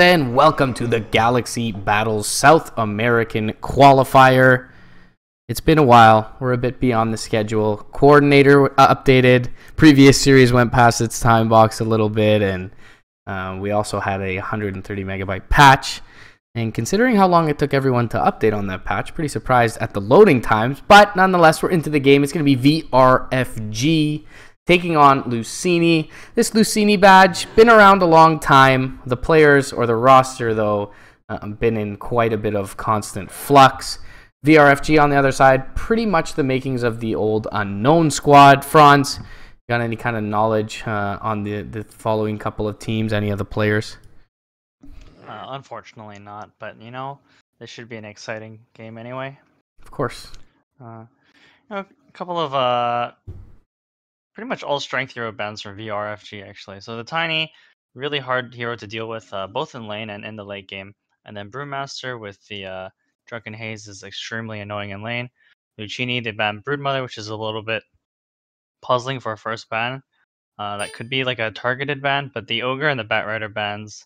And welcome to the Galaxy Battles South American Qualifier. It's been a while. We're a bit beyond the schedule. Coordinator updated. Previous series went past its time box a little bit, and we also had a 130 megabyte patch. And considering how long it took everyone to update on that patch, pretty surprised at the loading times. But nonetheless, we're into the game. It's going to be VRFG taking on Luccini. This Luccini badge, been around a long time. The players or the roster, though, been in quite a bit of constant flux. VRFG on the other side, pretty much the makings of the old unknown squad. Franz, got any kind of knowledge on the following couple of teams, any of the players? Unfortunately not, but this should be an exciting game anyway. Of course. A couple of pretty much all strength hero bands from VRFG actually. So the tiny, really hard hero to deal with, both in lane and in the late game. And then Brewmaster with the Drunken Haze is extremely annoying in lane. Luccini, they ban Broodmother, which is a little bit puzzling for a first ban. That could be like a targeted ban, but the Ogre and the Batrider bans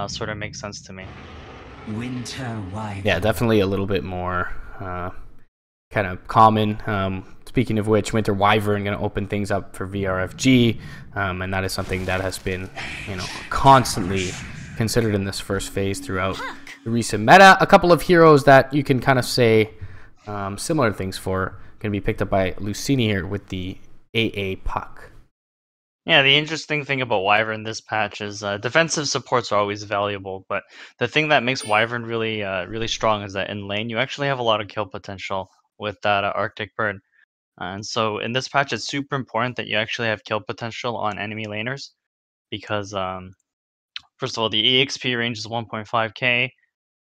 sort of make sense to me. Winter Wyvern. Yeah, definitely a little bit more kind of common. Speaking of which, Winter Wyvern going to open things up for VRFG, and that is something that has been, constantly considered in this first phase throughout the recent meta. A couple of heroes that you can kind of say similar things for going to be picked up by Luccini here with the AA puck. Yeah, the interesting thing about Wyvern this patch is defensive supports are always valuable, but the thing that makes Wyvern really strong is that in lane you actually have a lot of kill potential with that Arctic Bird. And so in this patch, it's super important that you actually have kill potential on enemy laners because, first of all, the EXP range is 1.5k,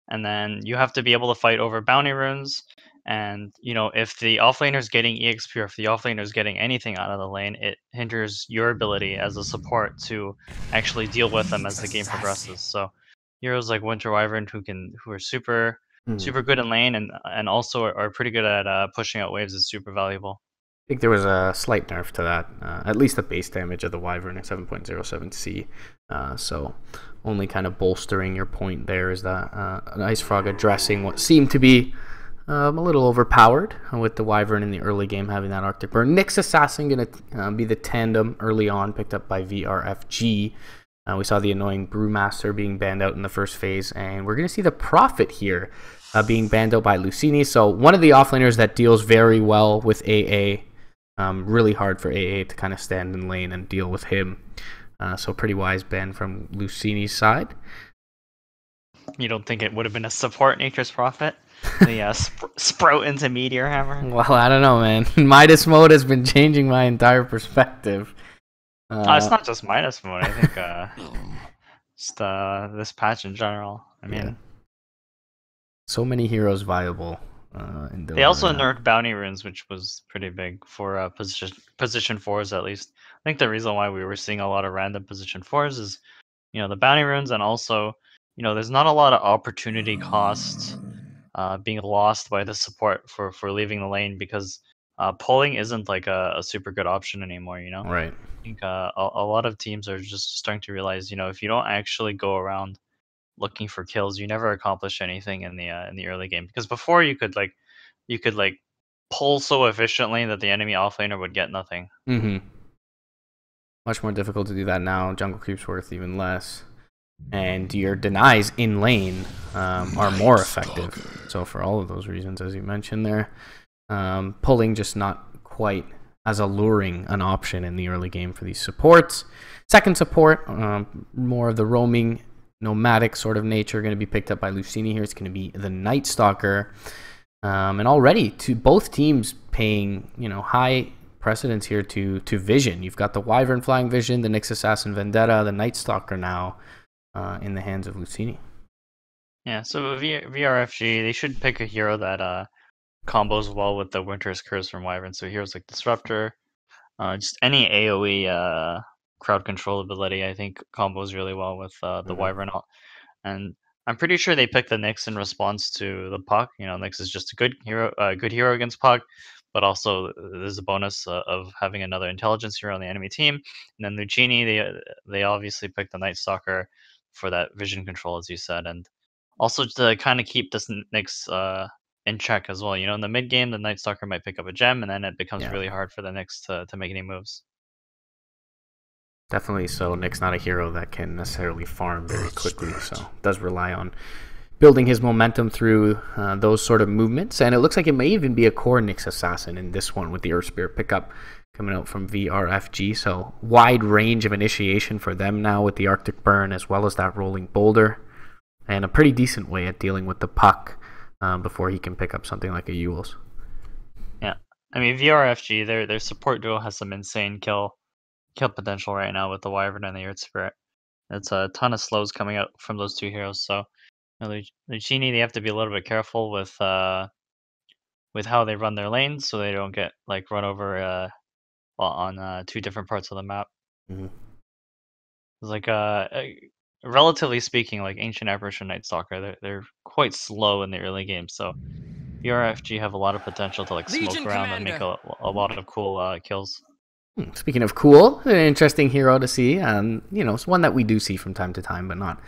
and then you have to be able to fight over bounty runes. And, if the offlaner is getting EXP or if the offlaner is getting anything out of the lane, it hinders your ability as a support to actually deal with them as the game progresses. So heroes like Winter Wyvern who are super good in lane and also are pretty good at pushing out waves is super valuable. I think there was a slight nerf to that, at least the base damage of the Wyvern at 7.07c. So only kind of bolstering your point there is that an Ice Frog addressing what seemed to be a little overpowered with the Wyvern in the early game having that Arctic Burn. Nyx Assassin going to be the tandem early on, picked up by VRFG. We saw the annoying Brewmaster being banned out in the first phase, and we're going to see the Prophet here being banned out by Luccini. So one of the offlaners that deals very well with AA. Really hard for AA to kind of stand in lane and deal with him. So pretty wise ban from Luccini's side. You don't think it would have been a support Nature's Prophet? The sprout into Meteor Hammer? Well, I don't know, man. Midas mode has been changing my entire perspective. It's not just Midas mode. I think just this patch in general. I mean, yeah. So many heroes viable. They also nerfed bounty runes, which was pretty big for position 4s at least. I think the reason why we were seeing a lot of random position 4s is, the bounty runes, and also, there's not a lot of opportunity cost being lost by the support for leaving the lane because pulling isn't like a super good option anymore. Right. I think a lot of teams are just starting to realize, if you don't actually go around looking for kills, you never accomplish anything in the early game, because before you could pull so efficiently that the enemy offlaner would get nothing. Much more difficult to do that now. Jungle creep's worth even less, and your denies in lane are more effective. So for all of those reasons, as you mentioned there, pulling just not quite as alluring an option in the early game for these supports. Second support, more of the roaming nomadic sort of nature, going to be picked up by Luccini here. It's going to be the Night Stalker, and already to both teams paying high precedence here to Vision. You've got the Wyvern flying Vision, the Nyx Assassin Vendetta, the Night Stalker now in the hands of Luccini. Yeah, so VRFG, they should pick a hero that combos well with the Winter's Curse from Wyvern. So heroes like Disruptor, just any AoE crowd control ability, I think combos really well with the Wyvern. And I'm pretty sure they picked the Nyx in response to the Puck. Nyx is just a good hero against Puck, but also there's a bonus of having another intelligence hero on the enemy team. And then Luccini, they obviously picked the Night Stalker for that vision control, as you said, and also to kind of keep this Nyx in check as well. You know, in the mid game, the Night Stalker might pick up a gem, and then it becomes Yeah. really hard for the Nyx to make any moves. Definitely. So Nick's not a hero that can necessarily farm very quickly, so does rely on building his momentum through those sort of movements. And it looks like it may even be a core Nyx assassin in this one with the Earth Spirit pickup coming out from VRFG. So wide range of initiation for them now with the Arctic Burn as well as that rolling boulder, and a pretty decent way at dealing with the puck before he can pick up something like a Yule's. Yeah, I mean VRFG, their support duo has some insane kill potential right now with the Wyvern and the Earth Spirit. It's a ton of slows coming out from those two heroes. So Luccini, they have to be a little bit careful with how they run their lanes, so they don't get like run over on two different parts of the map. Mm-hmm. It's like relatively speaking, like Ancient Apparition Night Stalker, they're quite slow in the early game. So VRFG have a lot of potential to like smoke around and make a lot of cool kills. Speaking of cool, an interesting hero to see. It's one that we do see from time to time, but not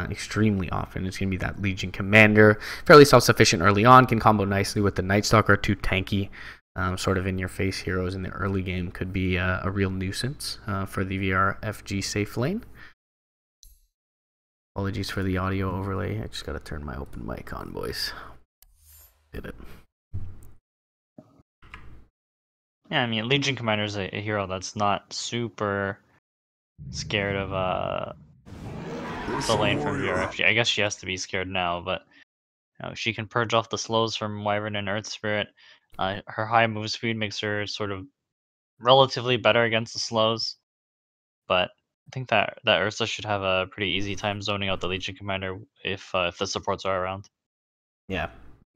extremely often. It's going to be that Legion Commander. Fairly self-sufficient early on, can combo nicely with the Night Stalker. Too tanky, sort of in-your-face heroes in the early game could be a real nuisance for the VRFG safe lane. Apologies for the audio overlay. I just got to turn my open mic on, boys. Did it. Yeah, I mean, Legion Commander is a hero that's not super scared of the lane from VRFG. I guess she has to be scared now, but she can purge off the slows from Wyvern and Earth Spirit. Her high move speed makes her sort of relatively better against the slows, but I think that Ursa should have a pretty easy time zoning out the Legion Commander if the supports are around. Yeah, I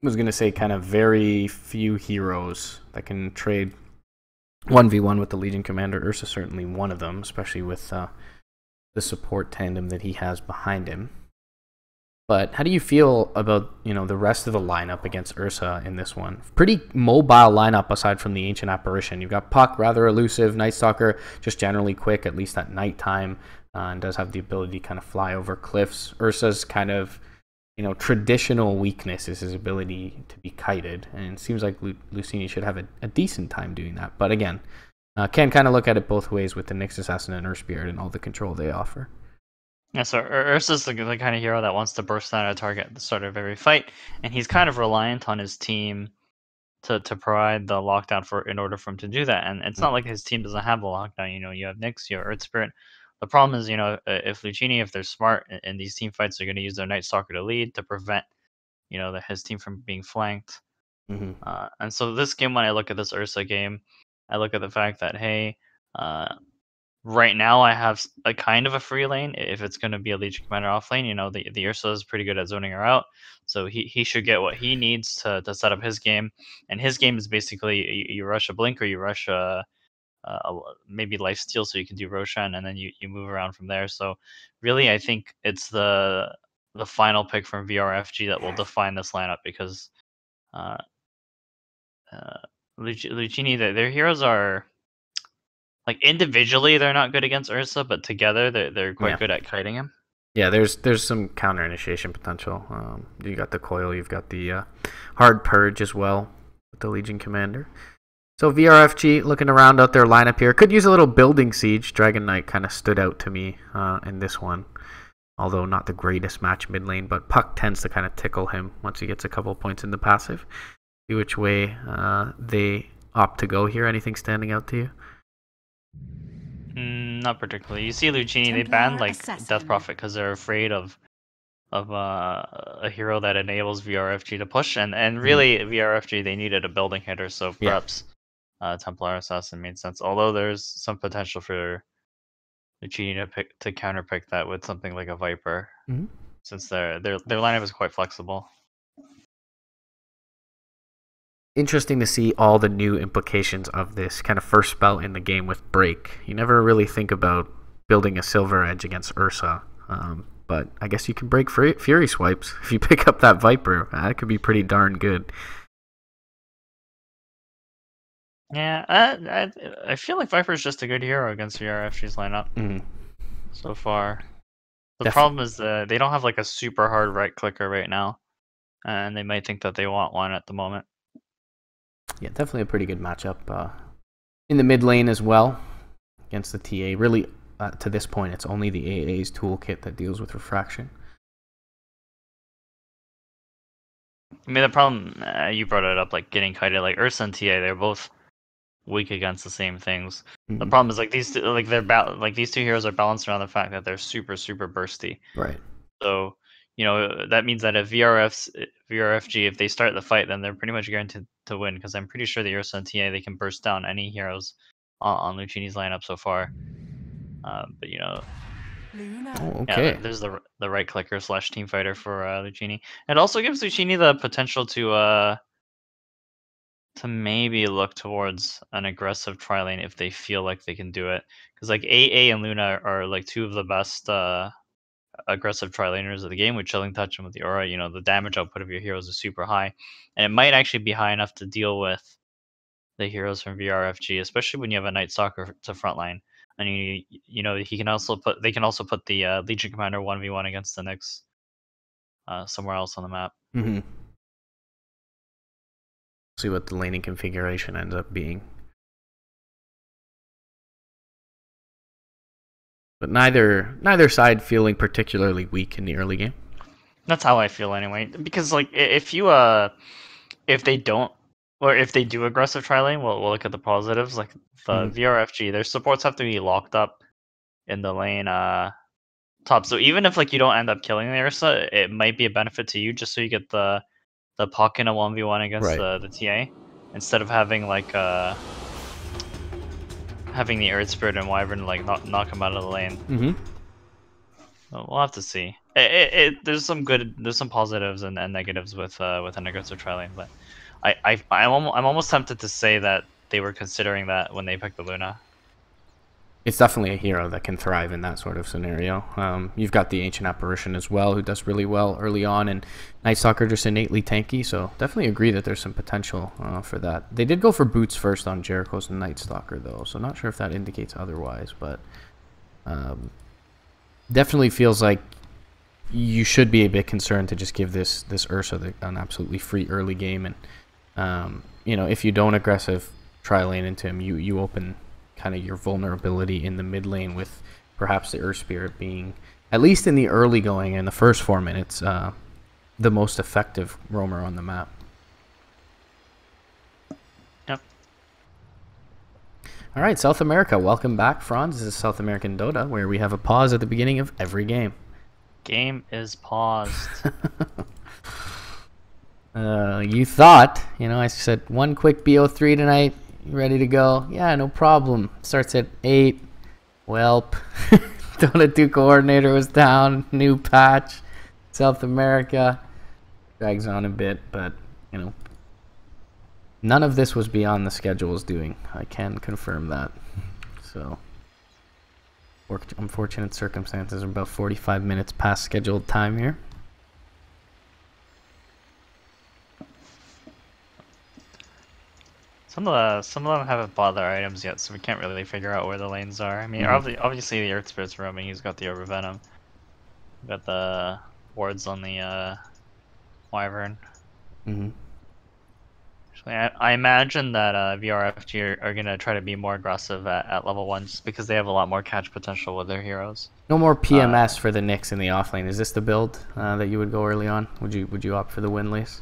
was going to say kind of very few heroes that can trade 1v1 with the Legion Commander. Ursa certainly one of them, especially with the support tandem that he has behind him. But how do you feel about the rest of the lineup against Ursa in this one? Pretty mobile lineup aside from the Ancient Apparition. You've got Puck, rather elusive. Night Stalker, just generally quick, at least at nighttime, and does have the ability to kind of fly over cliffs. Ursa's kind of traditional weakness is his ability to be kited, and it seems like Luccini should have a decent time doing that. But again, can kind of look at it both ways with the Nyx Assassin and Earth Spirit and all the control they offer. Yeah, so Ursa's the kind of hero that wants to burst out a target at the start of every fight, and he's kind of reliant on his team to provide the lockdown in order for him to do that. And it's not like his team doesn't have the lockdown. You have Nyx, you have Earth Spirit. The problem is, if Luccini, if they're smart in these team fights, they're going to use their Night Stalker to lead to prevent, his team from being flanked. Mm-hmm. And so this game, when I look at this Ursa game, I look at the fact that, hey, right now I have a kind of a free lane. If it's going to be a Legion Commander off lane, the Ursa is pretty good at zoning her out. So he should get what he needs to set up his game. And his game is basically you rush a Blink or you rush maybe Lifesteal so you can do Roshan, and then you move around from there. So really, I think it's the final pick from VRFG that will define this lineup, because Luccini, their heroes are, like, individually they're not good against Ursa, but together they're quite good at kiting him. Yeah, there's some counter initiation potential. You got the coil, you've got the hard purge as well with the Legion Commander. So VRFG looking around out their lineup here could use a little building siege. Dragon Knight kind of stood out to me in this one, although not the greatest match mid lane. But Puck tends to kind of tickle him once he gets a couple points in the passive. See which way they opt to go here. Anything standing out to you? Not particularly. You see Luccini, they banned Death Prophet because they're afraid of a hero that enables VRFG to push, and really VRFG, they needed a building hitter, so perhaps Templar Assassin made sense. Although there's some potential for Luccini to counterpick that with something like a Viper, since their lineup is quite flexible. Interesting to see all the new implications of this kind of first spell in the game with Break. You never really think about building a Silver Edge against Ursa, but I guess you can break Fury Swipes if you pick up that Viper. That could be pretty darn good. Yeah, I feel like Viper is just a good hero against VRFG's lineup so far. The problem is they don't have like a super hard right clicker right now, and they might think that they want one at the moment. Yeah, definitely a pretty good matchup in the mid lane as well against the TA. Really, to this point, it's only the AA's toolkit that deals with refraction. I mean, the problem you brought it up, like getting kited, like Ursa and TA, they're both weak against the same things. The problem is like these two, like these two heroes are balanced around the fact that they're super bursty. Right. So that means that if VRFG, if they start the fight, then they're pretty much guaranteed to win, because I'm pretty sure the Ursa and TA, they can burst down any heroes on Luccini's lineup so far. But okay. Yeah, there's the right clicker / team fighter for Luccini. It also gives Luccini the potential to maybe look towards an aggressive tri lane if they feel like they can do it, because like AA and Luna are like two of the best aggressive tri laners of the game with Chilling Touch and with the Aura. The damage output of your heroes is super high, and it might actually be high enough to deal with the heroes from VRFG, especially when you have a Night Stalker to frontline. And they can also put the Legion Commander 1v1 against the Nyx somewhere else on the map. See what the laning configuration ends up being. But neither side feeling particularly weak in the early game. That's how I feel anyway. Because like if they don't, or if they do aggressive tri lane, we'll look at the positives. Like the VRFG, their supports have to be locked up in the lane top. So even if like you don't end up killing the Ursa, it might be a benefit to you just so you get the puck in a 1v1 against the TA, instead of having like having the Earth Spirit and Wyvern like knock him out of the lane. We'll have to see. There's some positives and negatives with an aggressive tri lane, but I'm almost tempted to say that they were considering that when they picked the Luna. It's definitely a hero that can thrive in that sort of scenario. You've got the Ancient Apparition as well, who does really well early on, and Night Stalker just innately tanky, so definitely agree that there's some potential for that. They did go for boots first on Jericho's Night Stalker, though, so not sure if that indicates otherwise, but definitely feels like you should be a bit concerned to just give this Ursa an absolutely free early game, and if you don't aggressive tri lane into him, you open kind of your vulnerability in the mid lane, with perhaps the Earth Spirit being, at least in the early going, in the first 4 minutes, the most effective roamer on the map. Yep. All right, South America, welcome back, Franz. This is South American Dota, where we have a pause at the beginning of every game. Game is paused. You thought, I said one quick BO3 tonight. You ready to go? Yeah, no problem. Starts at 8. Welp. Dota 2 coordinator was down. New patch. South America. Drags on a bit, but, none of this was beyond the schedule's doing. I can confirm that. So, unfortunate circumstances. Are about 45 minutes past scheduled time here. Some of them haven't bought their items yet, so we can't really figure out where the lanes are. I mean, obviously the Earth Spirit's roaming. He's got the Over Venom. Got the wards on the Wyvern. Actually, I imagine that VRFG are gonna try to be more aggressive at level 1, just because they have a lot more catch potential with their heroes. No more PMS for the Nyx in the offlane. Is this the build that you would go early on? Would you opt for the Windlace?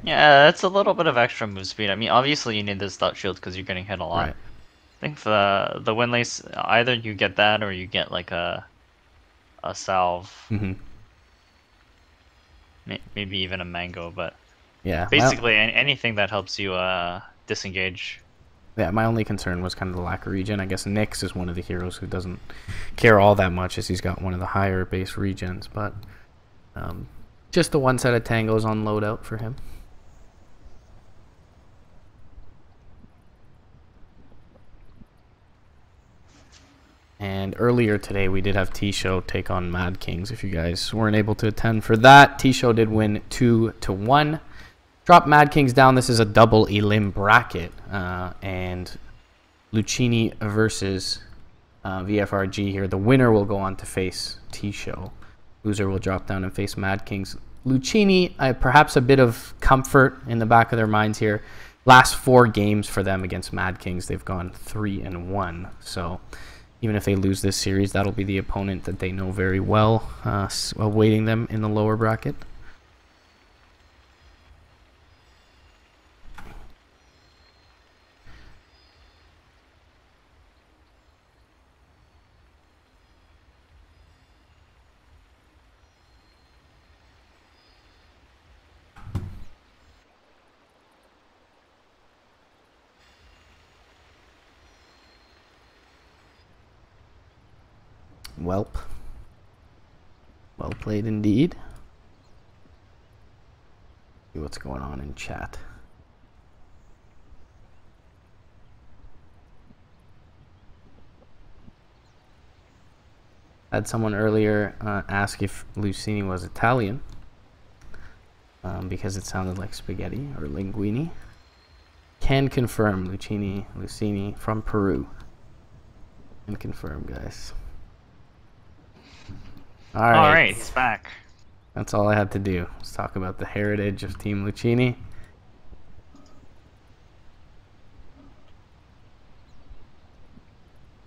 Yeah, that's a little bit of extra move speed. I mean, obviously you need this dot shield because you're getting hit a lot. Right. I think the Windlace, either you get that or you get like a salve. Maybe even a mango, but yeah, basically anything that helps you disengage. Yeah, my only concern was kind of the lack of regen. I guess Nyx is one of the heroes who doesn't care all that much, as he's got one of the higher base regens, but just the one set of tangos on loadout for him. And earlier today, we did have T-Show take on Mad Kings. If you guys weren't able to attend for that, T-Show did win 2-1. Drop Mad Kings down. This is a double elim bracket. And Luccini versus VFRG here. The winner will go on to face T-Show. Loser will drop down and face Mad Kings. Luccini, perhaps a bit of comfort in the back of their minds here. Last 4 games for them against Mad Kings, they've gone 3-1. So even if they lose this series, that'll be the opponent that they know very well, awaiting them in the lower bracket. Welp. Well played indeed. See what's going on in chat. Had someone earlier ask if Luccini was Italian because it sounded like spaghetti or linguine. Can confirm Luccini from Peru. Can confirm, guys. All right, he's back. That's all I had to do. Let's talk about the heritage of Team Luccini.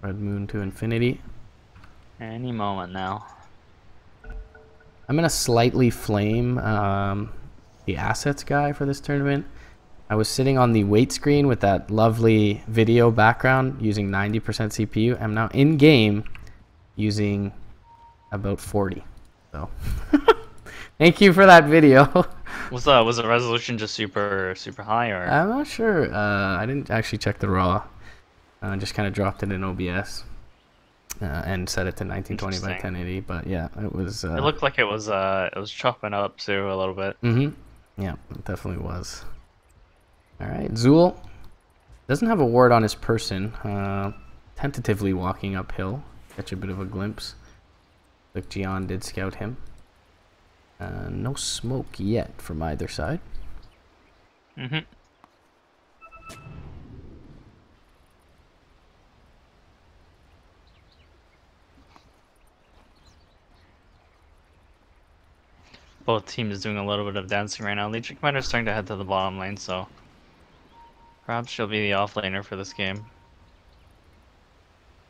Red Moon to infinity. Any moment now. I'm gonna slightly flame the assets guy for this tournament. I was sitting on the wait screen with that lovely video background using 90% CPU. I'm now in game using about 40. So thank you for that video. Was the resolution just super high, or? I'm not sure. I didn't actually check the raw. Just kind of dropped it in OBS and set it to 1920 by 1080. But yeah, it was. It looked like it was chopping up too a little bit. Yeah, it definitely was. All right, Zool doesn't have a ward on his person. Tentatively walking uphill. Catch a bit of a glimpse. Look, Gian did scout him. No smoke yet from either side. Both teams doing a little bit of dancing right now. Legion Commander's starting to head to the bottom lane, so perhaps she'll be the offlaner for this game.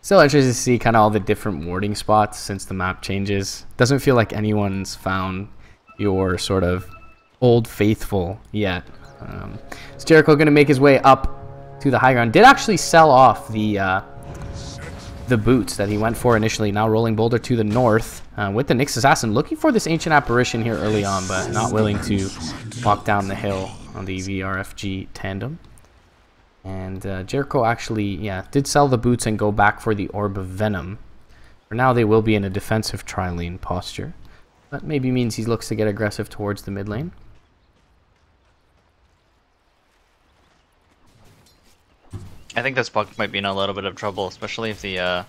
Still interested to see kind of all the different warding spots since the map changes. Doesn't feel like anyone's found your sort of old faithful yet. Is Jericho going to make his way up to the high ground? Did actually sell off the boots that he went for initially. Now rolling boulder to the north with the Nyx Assassin, looking for this ancient apparition here early on, but not willing to walk down the hill on the VRFG tandem. And Jericho actually, did sell the boots and go back for the Orb of Venom. For now, they will be in a defensive tri-lane posture. That maybe means he looks to get aggressive towards the mid lane. I think this puck might be in a little bit of trouble, especially if the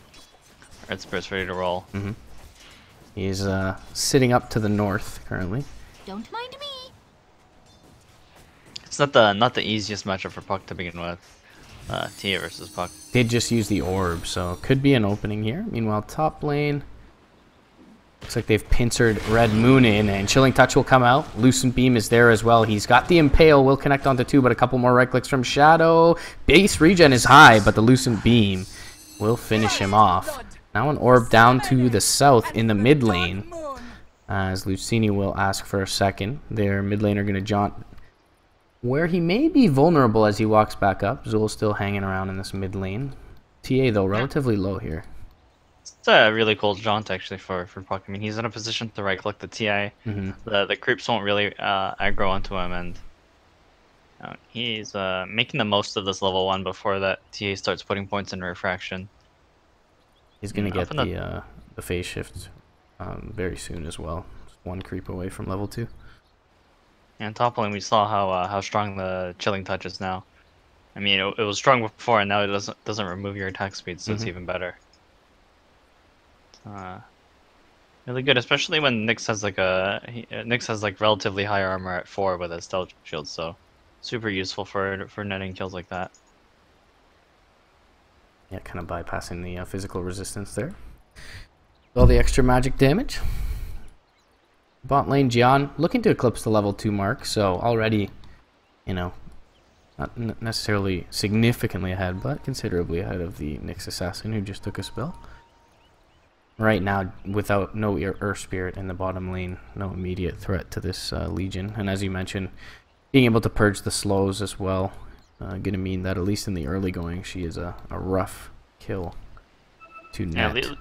Red Spirit's ready to roll. He's sitting up to the north currently. Don't mind me. It's not the easiest matchup for puck to begin with. Tia versus puck. Did just use the orb, so could be an opening here. Meanwhile, top lane looks like they've pincered Red Moon in, and Chilling Touch will come out. Lucent Beam is there as well. He's got the Impale, will connect onto 2, but a couple more right clicks from Shadow. Base regen is high, but the Lucent Beam will finish him off. Now an orb down to the south in the mid lane, as Luccini will ask for a second. Their mid laner going to jaunt where he may be vulnerable as he walks back up. Zul's still hanging around in this mid lane. TA, though, relatively low here. It's a really cool jaunt, actually, for puck. I mean, he's in a position to right-click the TI. The creeps won't really aggro onto him, and he's making the most of this level 1 before that TA starts putting points in refraction. He's going to get the phase shift very soon as well. Just 1 creep away from level 2. And top lane, we saw how strong the Chilling Touch is now. I mean, it was strong before, and now it doesn't remove your attack speed, so it's even better. Really good, especially when Nyx has like relatively high armor at 4 with his stealth shield, so super useful for netting kills like that. Yeah, kind of bypassing the physical resistance there. All the extra magic damage. Bot lane Gian looking to eclipse the level 2 mark, so already, you know, not necessarily significantly ahead, but considerably ahead of the Nyx Assassin who just took a spell. Right now, without no Earth Spirit in the bottom lane, no immediate threat to this Legion. And as you mentioned, being able to purge the slows as well, gonna mean that at least in the early going, she is a rough kill to net. Yeah,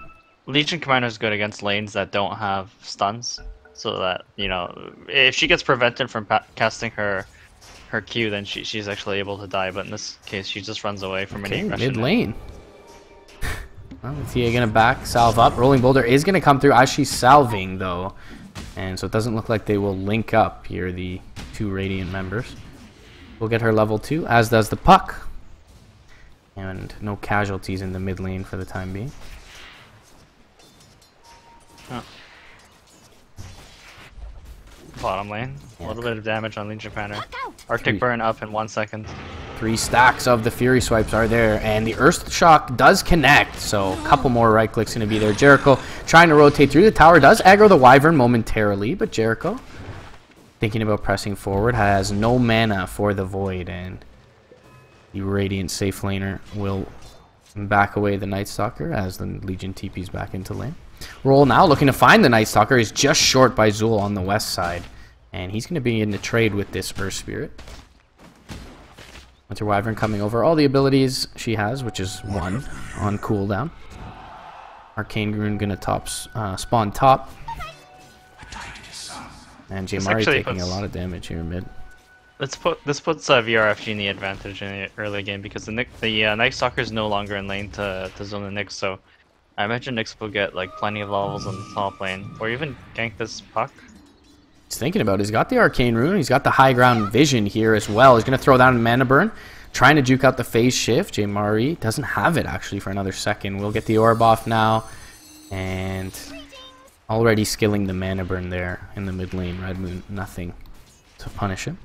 Legion Commander is good against lanes that don't have stuns, so that, you know, if she gets prevented from casting her Q, then she's actually able to die. But in this case, she just runs away from any aggression. Mid lane. Well, Tia gonna back salve up. Rolling Boulder is gonna come through as she's salving though, and so it doesn't look like they will link up here. The two Radiant members will get her level 2, as does the Puck, and no casualties in the mid lane for the time being. Oh. Bottom lane, a little bit of damage on Legion Commander. Arctic Burn up in 1 second. 3 stacks of the Fury Swipes are there, and the Earth Shock does connect, so a couple more right clicks going to be there. Jericho trying to rotate through the tower, does aggro the Wyvern momentarily, but Jericho, thinking about pressing forward, has no mana for the Void, and the Radiant safe laner will back away the Night Stalker as the Legion TP's back into lane. Roll now, looking to find the Night Stalker. He's just short by Zul on the west side, and he's going to be in the trade with this Earth Spirit. Winter Wyvern coming over all the abilities she has, which is 1 on cooldown. Arcane Rune going to spawn top. And Jamari taking a lot of damage here mid. This puts VRFG in the advantage in the early game, because the Night Stalker is no longer in lane to zone the Nyx, so I imagine Nyx will get like plenty of levels on the top lane, or even gank this Puck. He's thinking about it. He's got the Arcane Rune. He's got the high ground vision here as well. He's going to throw down a Mana Burn, trying to juke out the phase shift. Jamari doesn't have it actually for another second. We'll get the orb off now, and already skilling the Mana Burn there in the mid lane. Red Moon, nothing to punish him.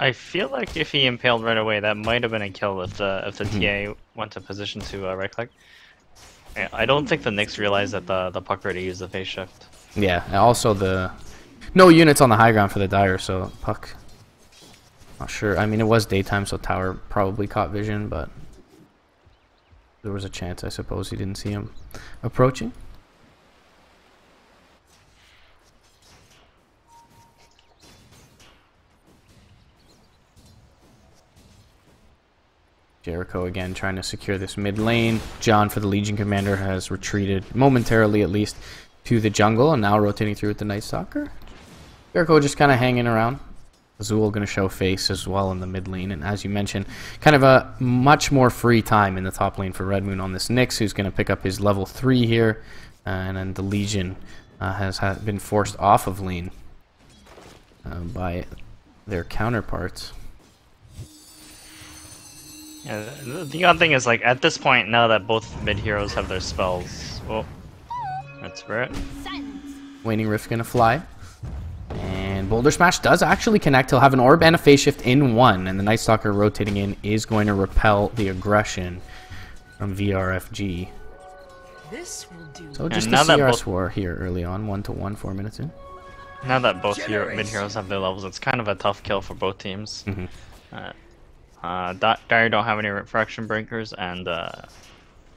I feel like if he impaled right away, that might have been a kill if the TA went to position to right click. Yeah, I don't think the Nyx realized that the Puck already used the phase shift. Yeah, and also no units on the high ground for the Dire, so Puck, not sure. I mean, it was daytime, so tower probably caught vision, but there was a chance, I suppose, he didn't see him approaching. Jericho again trying to secure this mid lane. John for the Legion Commander has retreated momentarily at least to the jungle, and now rotating through with the Night Stalker. Jericho just kind of hanging around. Azul going to show face as well in the mid lane, and as you mentioned, kind of a much more free time in the top lane for Red Moon on this Nyx, who's going to pick up his level 3 here, and then the Legion has been forced off of lane by their counterparts. Yeah, the odd thing is, like, at this point, now that both mid heroes have their spells, oh, that's Spirit. Waning Rift gonna fly, and Boulder Smash does actually connect. He'll have an orb and a phase shift in 1, and the Night Stalker rotating in is going to repel the aggression from VRFG. This will do. So just a CRS war here early on, 1-1, 4 minutes in. Now that both mid heroes have their levels, it's kind of a tough kill for both teams. Dire don't have any refraction breakers, and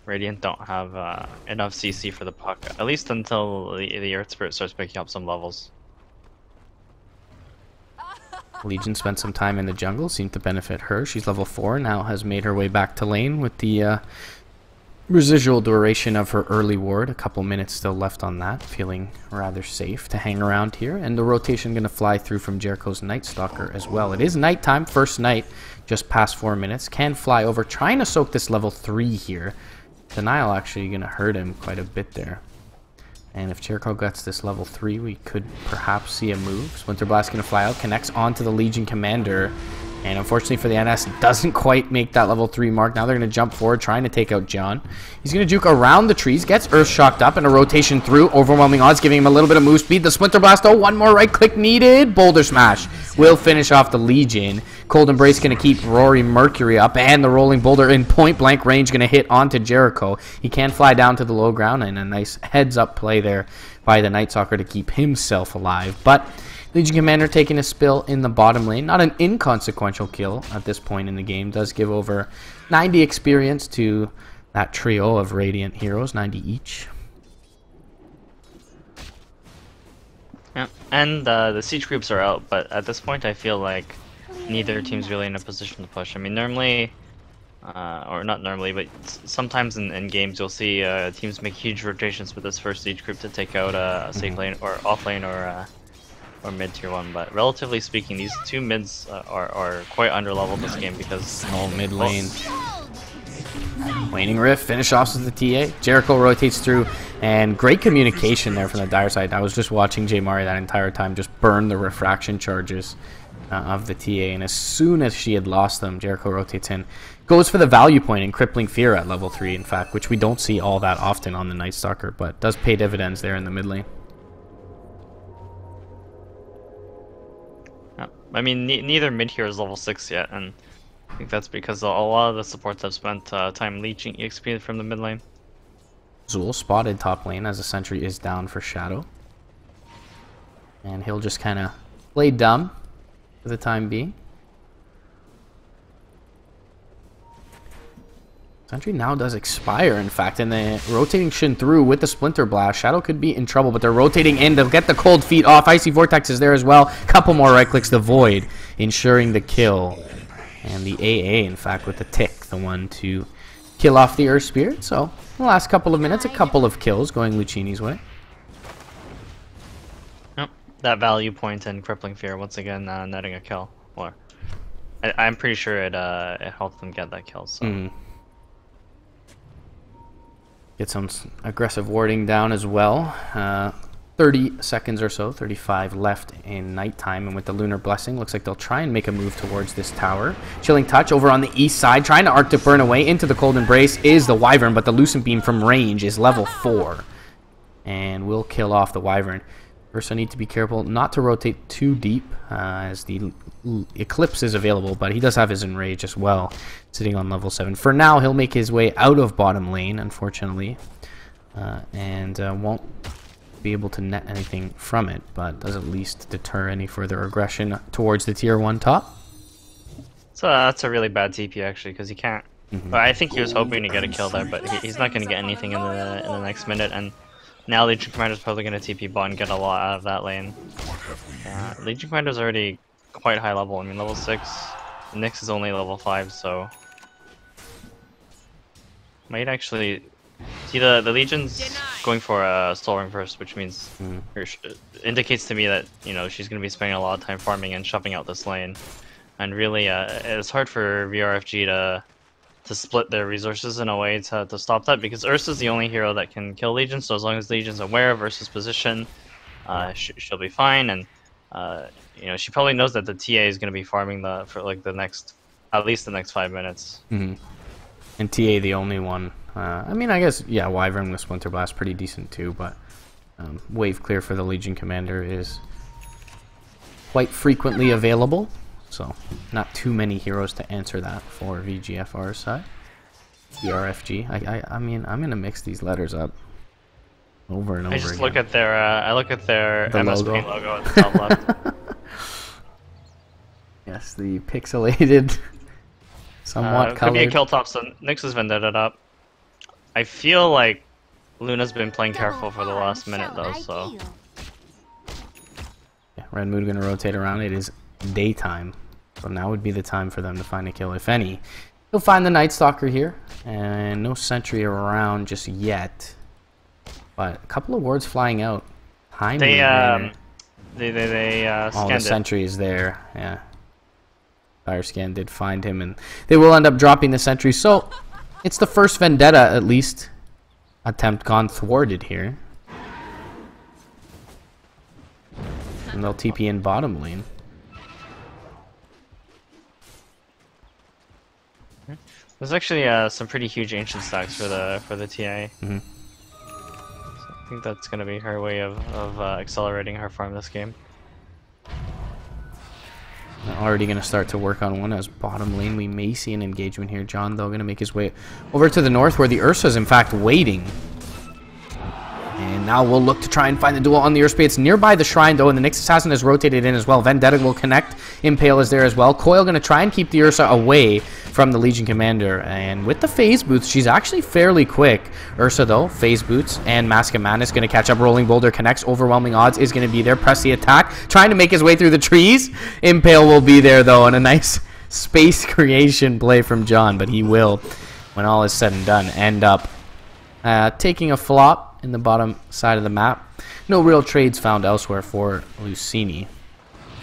Radiant don't have enough CC for the Puck, at least until the Earth Spirit starts picking up some levels. Legion spent some time in the jungle, seemed to benefit her. She's level 4, now has made her way back to lane with the residual duration of her early ward. A couple minutes still left on that, feeling rather safe to hang around here. And the rotation going to fly through from Jericho's Night Stalker as well. It is nighttime, first night, just past 4 minutes. Can fly over, trying to soak this level 3 here. Denial actually going to hurt him quite a bit there. And if Jericho gets this level 3, we could perhaps see a move. Splinter Blast going to fly out, connects onto the Legion Commander. And unfortunately for the NS, doesn't quite make that level 3 mark. Now they're going to jump forward, trying to take out John. He's going to juke around the trees, gets Earth Shocked up, and a rotation through. Overwhelming odds, giving him a little bit of move speed. The Splinter Blast, oh, one more right click needed. Boulder Smash will finish off the Legion. Cold Embrace going to keep Rory Mercury up, and the rolling boulder in point blank range going to hit onto Jericho. He can fly down to the low ground, and a nice heads up play there by the Night Stalker to keep himself alive. But Legion Commander taking a spill in the bottom lane. Not an inconsequential kill at this point in the game. Does give over 90 experience to that trio of Radiant heroes, 90 each. Yeah, and the siege groups are out, but at this point I feel like neither team's really in a position to push. I mean, normally, or not normally, but sometimes in games you'll see teams make huge rotations with this first siege group to take out a safe lane or off lane or mid tier 1. But relatively speaking, these two mids are quite underleveled this game because mid lane. Waning Rift, finish offs with the TA. Jericho rotates through, and great communication there from the Dire side. I was just watching J Mari that entire time just burn the refraction charges of the TA, and as soon as she had lost them, Jericho rotates in. Goes for the value point in Crippling Fear at level 3, in fact, which we don't see all that often on the Night Stalker, but does pay dividends there in the mid lane. Yeah, I mean, neither mid here is level 6 yet, and I think that's because a lot of the supports have spent time leeching EXP from the mid lane. Zul spotted top lane as a sentry is down for Shadow. And he'll just kind of play dumb for the time being. Sentry now does expire, in fact, and the rotating Shin through with the Splinter Blast. Shadow could be in trouble, but they're rotating in to get the cold feet off. Icy Vortex is there as well. Couple more right clicks, the Void, ensuring the kill. And the AA, in fact, with the tick, the one to kill off the Earth Spirit. So, in the last couple of minutes, a couple of kills going Luccini's way. Yep, that value point in Crippling Fear, once again, netting a kill. Or, I'm pretty sure it helped them get that kill, so... Get some aggressive warding down as well. 30 seconds or so, 35 left in nighttime, and with the Lunar Blessing, looks like they'll try and make a move towards this tower. Chilling Touch over on the east side, trying to Arctic Burn away. Into the Cold Embrace is the Wyvern, but the Lucent Beam from range is level 4. And will kill off the Wyvern. First, I need to be careful not to rotate too deep, as the Eclipse is available, but he does have his Enrage as well, sitting on level 7. For now, he'll make his way out of bottom lane, unfortunately, and won't be able to net anything from it, but does at least deter any further aggression towards the tier 1 top. So that's a really bad TP actually, because he can't. But I think he was hoping to get a kill there, but he's not going to get anything in the next minute. And now Legion Commander's probably going to TP bot and get a lot out of that lane. Legion Commander's already quite high level. I mean, level 6. Nyx is only level 5, so might actually. See, the Legion's going for a Soul Ring first, which means indicates to me that, you know, she's going to be spending a lot of time farming and shoving out this lane. And really, it's hard for VRFG to split their resources in a way to stop that, because Ursa's the only hero that can kill Legion, so as long as Legion's aware of Ursa's position, she'll be fine. And you know, she probably knows that the TA is going to be farming for like at least the next 5 minutes. And TA the only one. I mean, I guess, yeah, Wyvern with Splinter Blast pretty decent too, but Wave Clear for the Legion Commander is quite frequently available, so not too many heroes to answer that for VGFR's side. VRFG. I mean, I'm gonna mix these letters up over and over. I just again. look at their The MS logo. Paint logo at the top left. Yes, the pixelated, somewhat Could be a colored. kill top, so Nyx has vendetted up. I feel like Luna's been playing careful for the last minute though, so. Yeah, Red Moon gonna rotate around. It is daytime, so now would be the time for them to find a kill, if any. He'll find the Night Stalker here, and no sentry around just yet. But a couple of wards flying out. They oh, scanned the it. sentry is there. Yeah. Fire scan did find him, and they will end up dropping the sentry. So it's the first vendetta, at least, attempt gone thwarted here. And they'll TP in bottom lane. There's actually some pretty huge ancient stacks for the TA. So I think that's gonna be her way of accelerating her farm this game. Already going to start to work on one as bottom lane. We may see an engagement here. John, though, going to make his way over to the north where the Ursa is, in fact, waiting. And now we'll look to try and find the duel on the Ursa. It's nearby the shrine, though, and the Nyx Assassin is rotated in as well. Vendetta will connect. Impale is there as well. Coil going to try and keep the Ursa away from the Legion Commander. And with the phase boots, she's actually fairly quick. Ursa, though, phase boots and Mask of Madness going to catch up. Rolling Boulder connects. Overwhelming odds is going to be there. Press the attack. Trying to make his way through the trees. Impale will be there, though, and a nice space creation play from John. But he will, when all is said and done, end up taking a flop in the bottom side of the map. No real trades found elsewhere for Luccini.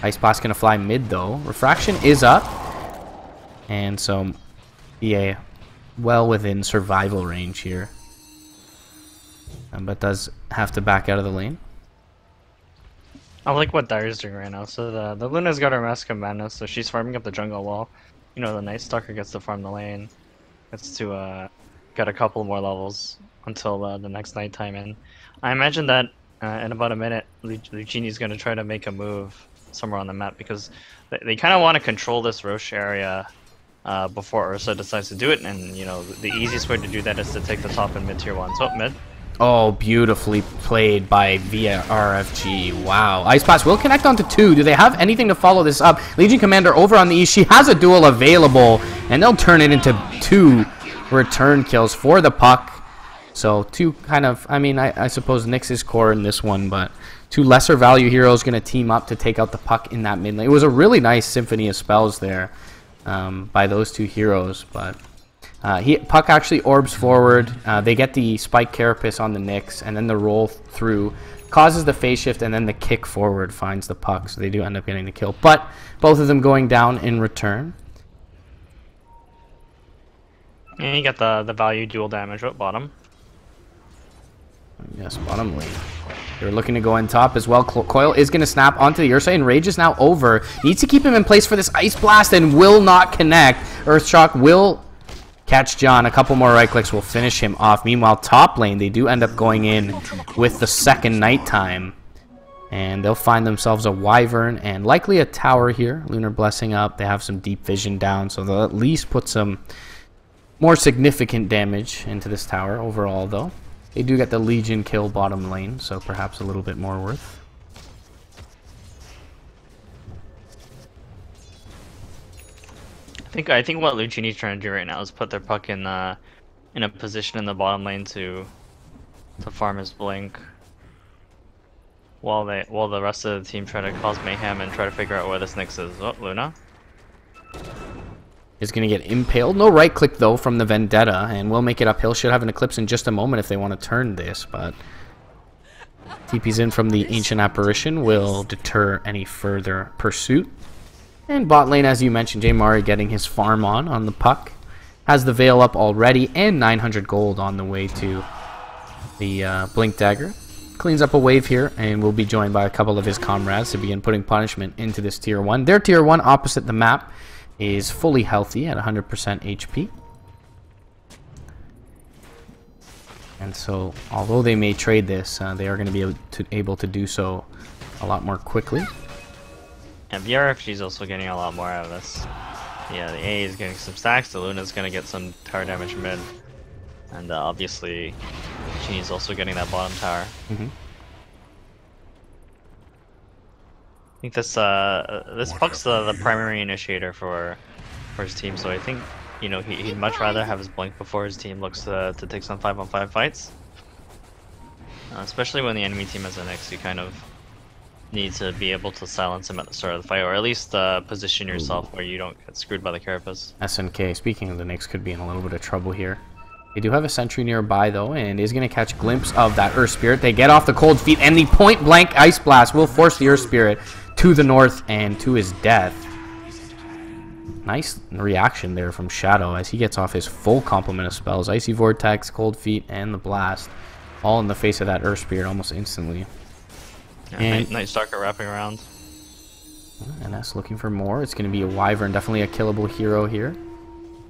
Ice Blast going to fly mid, though. Refraction is up. And so, EA well within survival range here. But does have to back out of the lane. I like what Dire's doing right now. So the Luna's got her Mask of Madness, so she's farming up the jungle wall. You know, the Night Stalker gets to farm the lane. Gets to get a couple more levels until the next nighttime. And I imagine that in about a minute, Luccini's going to try to make a move somewhere on the map because they kind of want to control this Roche area before Ursa decides to do it. And, you know, the easiest way to do that is to take the top and mid tier 1. So, mid. Oh, beautifully played by VRFG. Wow. Ice Blast will connect onto 2. Do they have anything to follow this up? Legion Commander over on the east. She has a duel available, and they'll turn it into 2 return kills for the puck. So 2 kind of, I mean, I suppose Nyx is core in this one, but 2 lesser value heroes going to team up to take out the puck in that mid lane. It was a really nice symphony of spells there by those 2 heroes, but puck actually orbs forward. They get the spike carapace on the Nyx, and then the roll through causes the phase shift, and then the kick forward finds the puck, so they do end up getting the kill. But both of them going down in return. And you got the value dual damage at bottom. Yes, bottom lane. They're looking to go in top as well. Coil is going to snap onto the Ursa, and Rage is now over. Needs to keep him in place for this Ice Blast and will not connect. Earthshock will catch John. A couple more right clicks will finish him off. Meanwhile, top lane, they do end up going in with the second nighttime. And they'll find themselves a Wyvern and likely a tower here. Lunar Blessing up. They have some deep vision down, so they'll at least put some more significant damage into this tower overall, though. They do get the Legion kill bottom lane, so perhaps a little bit more worth. I think what Luccini's trying to do right now is put their puck in a position in the bottom lane to farm his blink, while the rest of the team try to cause mayhem and try to figure out where this Nyx is. Oh, Luna is going to get impaled. No right click, though, from the Vendetta, and will make it uphill. Should have an Eclipse in just a moment if they want to turn this, but TP's in from the Ancient Apparition will deter any further pursuit. And bot lane, as you mentioned, J Mari getting his farm on the puck. Has the Veil up already, and 900 gold on the way to the Blink Dagger. Cleans up a wave here, and will be joined by a couple of his comrades to begin putting punishment into this tier 1. Their tier 1 opposite the map is fully healthy at 100% HP. And so, although they may trade this, they are going to be able to do so a lot more quickly. And VRFG is also getting a lot more out of this. Yeah, the A is getting some stacks, the Luna's going to get some tower damage mid. And obviously, she's also getting that bottom tower. I think this puck's the primary initiator for his team, so I think, you know, he'd much rather have his blink before his team looks to take some 5-on-5 fights. Especially when the enemy team has an Nyx, you kind of need to be able to silence him at the start of the fight, or at least position yourself where you don't get screwed by the carapace. SNK, speaking of the Nyx, could be in a little bit of trouble here. They do have a sentry nearby, though, and is going to catch a glimpse of that Earth Spirit. They get off the cold feet, and the point-blank Ice Blast will force the Earth Spirit to the north and to his death. Nice reaction there from Shadow as he gets off his full complement of spells. Icy Vortex, Cold Feet, and the Blast. All in the face of that Earth Spirit almost instantly. Yeah, and Night Stalker wrapping around. And that's looking for more. It's going to be a Wyvern, definitely a killable hero here.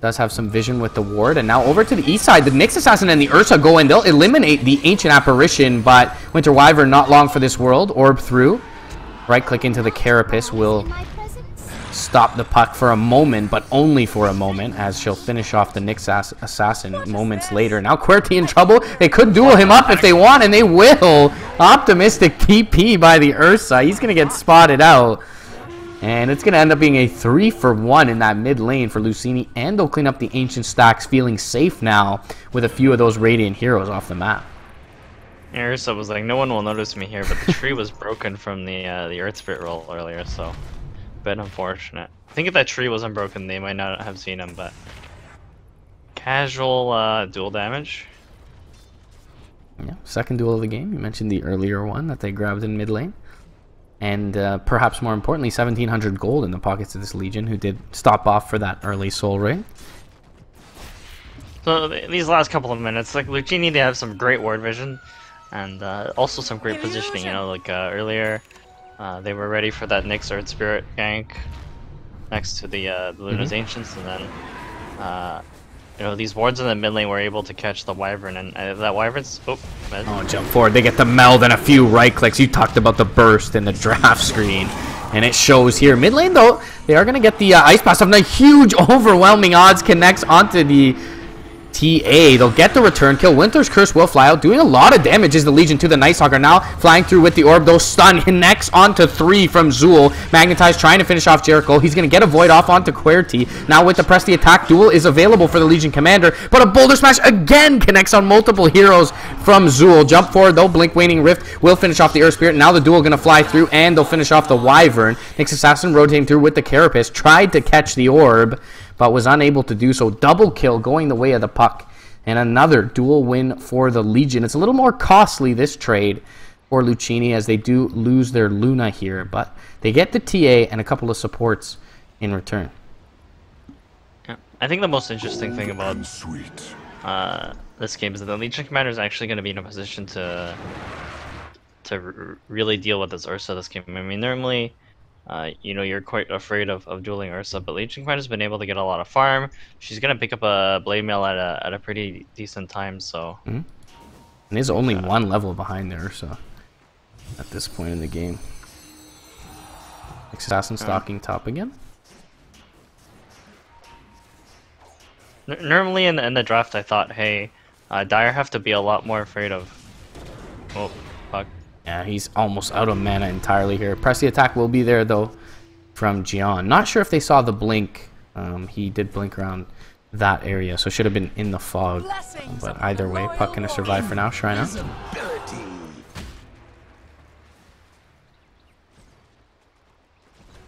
Does have some vision with the ward. And now over to the east side, the Nyx Assassin and the Ursa go in. They'll eliminate the Ancient Apparition, but Winter Wyvern not long for this world. Orb through. Right click into the Carapace will stop the puck for a moment, but only for a moment, as she'll finish off the Nyx assassin moments later. Now QWERTY in trouble. They could duel him up if they want, and they will. Optimistic TP by the Ursa. He's going to get spotted out. And it's going to end up being a 3-for-1 in that mid lane for Luccini, and they'll clean up the Ancient stacks, feeling safe now with a few of those Radiant heroes off the map. Yeah, Ursa was like, no one will notice me here, but the tree was broken from the Earth Spirit roll earlier, so a bit unfortunate. I think if that tree wasn't broken, they might not have seen him, but casual dual damage. Yeah, second duel of the game. You mentioned the earlier one that they grabbed in mid lane. And perhaps more importantly, 1,700 gold in the pockets of this Legion, who did stop off for that early soul ring. So these last couple of minutes, like Luccini, they have some great ward vision, and also some great positioning. You know, like earlier, they were ready for that Nyx Earth Spirit gank next to the Luna's Ancients, and then you know, these wards in the mid lane were able to catch the Wyvern, and that Wyvern's Jump forward. They get the meld and a few right clicks. You talked about the burst in the draft screen, and it shows here. Mid lane, though, they are going to get the Ice Blast. And a huge, overwhelming odds connects onto the TA. They'll get the return kill. Winter's Curse will fly out, doing a lot of damage as the Legion to the Nighthawk now flying through with the orb. Those stun connects onto 3 from Zool. Magnetize trying to finish off Jericho. He's going to get a Void off onto QWERTY. Now with the press the attack, duel is available for the Legion Commander, but a Boulder Smash again connects on multiple heroes from Zool. Jump forward though, Blink Waning Rift will finish off the Earth Spirit. Now the duel going to fly through, and they'll finish off the Wyvern. Nyx Assassin rotating through with the Carapace, tried to catch the orb, but was unable to do so. Double kill going the way of the puck. And another dual win for the Legion. It's a little more costly, this trade, for Luccini, as they do lose their Luna here. But they get the TA and a couple of supports in return. Yeah. I think the most interesting thing about this game is that the Legion Commander is actually going to be in a position to really deal with this Ursa this game. I mean, normally, you know, you're quite afraid of dueling Ursa, but Legion Commander's been able to get a lot of farm. She's gonna pick up a Blade Mail at a pretty decent time, so. And there's only one level behind the Ursa at this point in the game. Assassin stalking top again. Normally in the draft, I thought, hey, Dire have to be a lot more afraid of. Oh, fuck. Yeah, he's almost out of mana entirely here. Press the attack will be there, though, from Gian. Not sure if they saw the blink. He did blink around that area, so should have been in the fog. But either way, puck gonna survive for now. Shrina.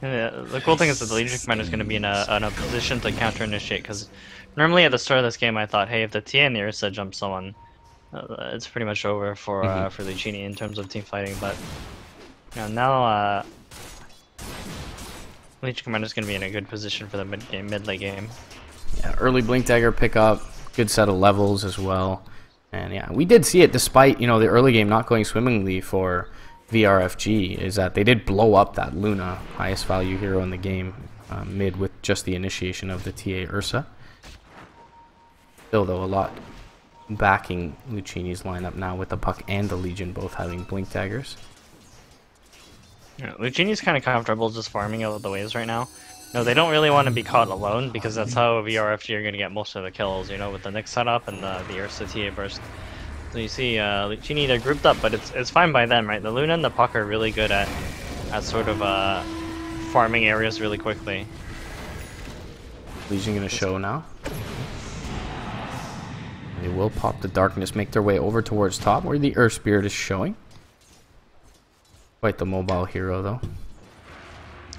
The cool thing is that the Legion Commander is going to be in a position to counter-initiate, because normally at the start of this game I thought, hey, if the TA and the Ursa jump someone, it's pretty much over for Luccini in terms of team fighting. But you know, now Legion Commander is going to be in a good position for the mid-late game. Yeah, early Blink Dagger pickup, good set of levels as well, and yeah, we did see it despite, you know, the early game not going swimmingly for VRFG, is that they did blow up that Luna, highest value hero in the game, mid with just the initiation of the TA Ursa. Still though, a lot backing Luccini's lineup now with the puck and the Legion both having Blink Daggers. Yeah, Luccini's kind of comfortable just farming out of the waves right now. No, they don't really want to be caught alone, because that's how VRFG are going to get most of the kills, you know, with the Nyx setup and the Ursa TA burst. So you see Luccini, they're grouped up, but it's fine by them, right? The Luna and the puck are really good at sort of farming areas really quickly. Legion going to show now. They will pop the darkness, make their way over towards top, where the Earth Spirit is showing. Quite the mobile hero, though.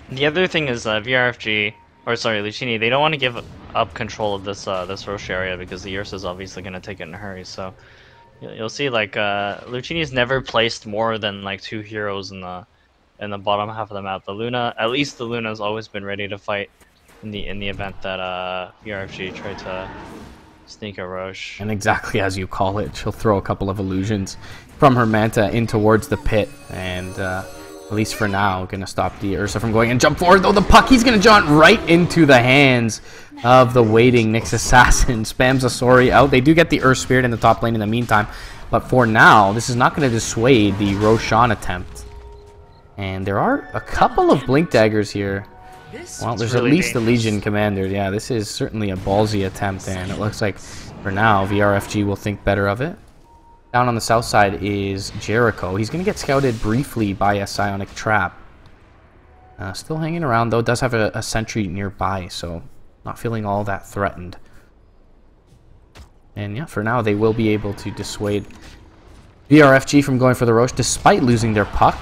The other thing is VRFG, or sorry, Luccini, they don't want to give up control of this Roche area, because the Ursa is obviously going to take it in a hurry. So you'll see, like, Luccini's never placed more than like 2 heroes in the bottom half of the map. The Luna, at least the Luna's always been ready to fight in the event that VRFG tried to sneak a Roche. And exactly as you call it, she'll throw a couple of illusions from her Manta in towards the pit, and at least for now, gonna stop the Ursa from going and jump forward. Though the puck, he's gonna jaunt right into the hands of the waiting Nyx Assassin. Spams a sorry out. They do get the Earth Spirit in the top lane in the meantime, but for now, this is not gonna dissuade the Roshan attempt. And there are a couple of Blink Daggers here This Well, there's really at least the dangerous. Legion Commander. Yeah, this is certainly a ballsy attempt, and it looks like for now VRFG will think better of it. Down on the south side is Jericho. He's going to get scouted briefly by a psionic trap. Still hanging around, though. Does have a sentry nearby, so not feeling all that threatened. And yeah, for now, they will be able to dissuade VRFG from going for the Roche, despite losing their puck.